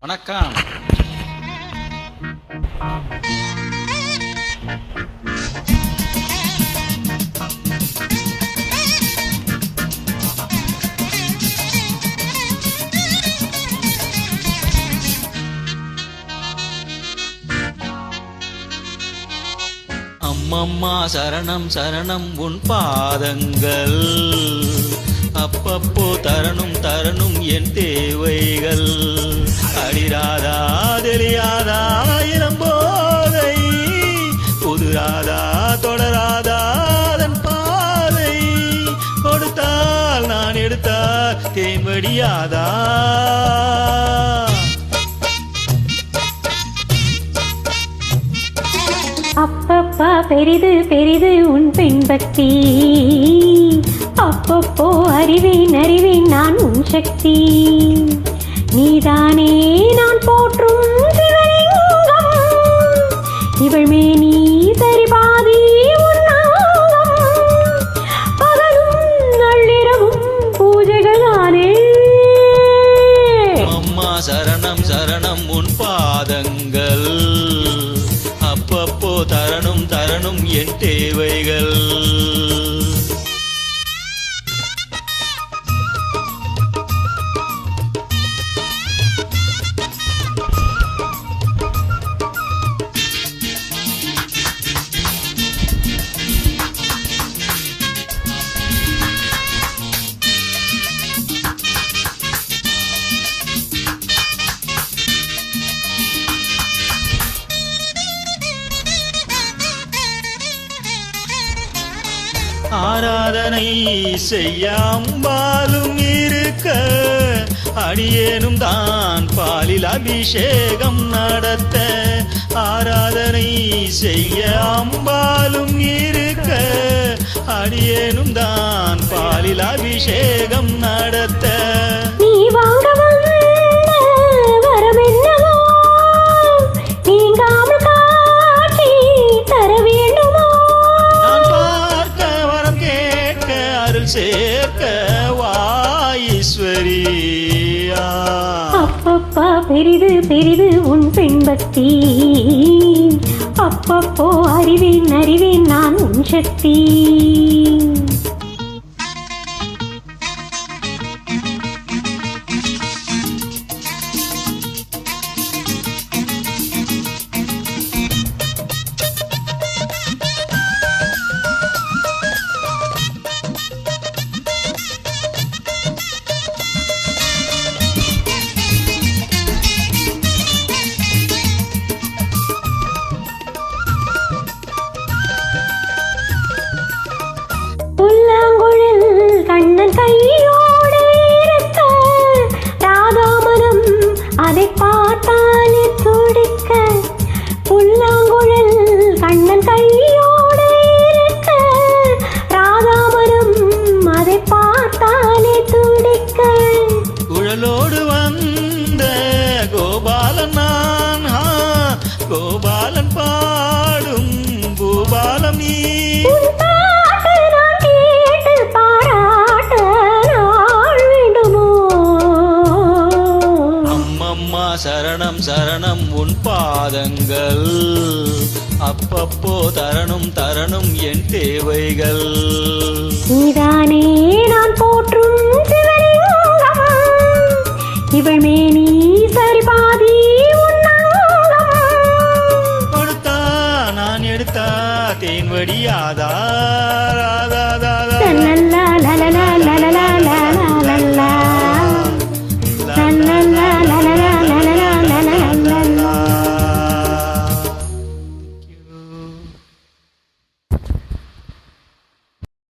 வணக்கம். அம்மம்மா சரணம் சரணம் உன் பாதங்கள், அப்பப்போ தரணும் தரணும் என் தேவைகள். அடிராதா தெரியாதா இளம் போதை, புதுராதா தொடராதாதன் பாதை. கொடுத்தால் நான் எடுத்தால் தேன்வடியாதா. அப்பப்பா பெரிது பெரிது உன் பெண் பக்தி, அப்பப்போ அறிவேன் அறிவேன் நான் உன் சக்தி. நீதானே நான் போற்றும் சிவலிங்கம், இவள் மேனி சரிபாதி உன்னாகம். பகலும் நள்ளிரவும் பூஜைகளானே. அம்மா சரணம் சரணம் உன் பாதங்கள், அப்பப்போ தரணும் தரணும் என் தேவைகள். ஆராதனை செய்யாம்பாலும் இருக்க, அடியேனும் தான் பாலில் அபிஷேகம் நடத்த. ஆராதனை செய்யாம்பாலும் இருக்க, அடியேனும் தான் பாலில் அபிஷேகம் நடத்த. நீ வாங்க வந்த வரம் என்னவோ, நீங்காமல் காட்சி தர வேண்டுமோ. நான் பார்க்க வரம் கேட்க அருள் சேர்க்க வாஈஸ்வரியா. அப்பப்பா பெரிது பெரிது உன் பெண் பக்தி, அப்பப்போ அறிவேன் அறிவேன் நான் உன் சக்தி. புல்லாங்குழல் கண்ணன் கையோடு இருக்க, ராதாமனம் அதை பார்த்தாலே துடிக்க. புல்லாங்குழல் கண்ணன் கையோடு இருக்க, ராதாமனம் அதை பார்த்தாலே துடிக்க. குழலோடு வந்த கோபாலன் நான், கோபாலன் பாடும் பூபாலம் நீ. உன் பாட்டு நான் கேட்டு பாராட்ட நாள் வேண்டுமோ. அம்மம்மா சரணம் சரணம் உன் பாதங்கள், அப்பப்போ தரணும் தரணும் என் தேவைகள். நீதானே நான் போற்றும் சிவலிங்கம், இவள் மேனி சரிபாதி உன்னாகம். கொடுத்தா நான் எடுத்தா தேன்வடியாதா. லலலா லலலா லலலா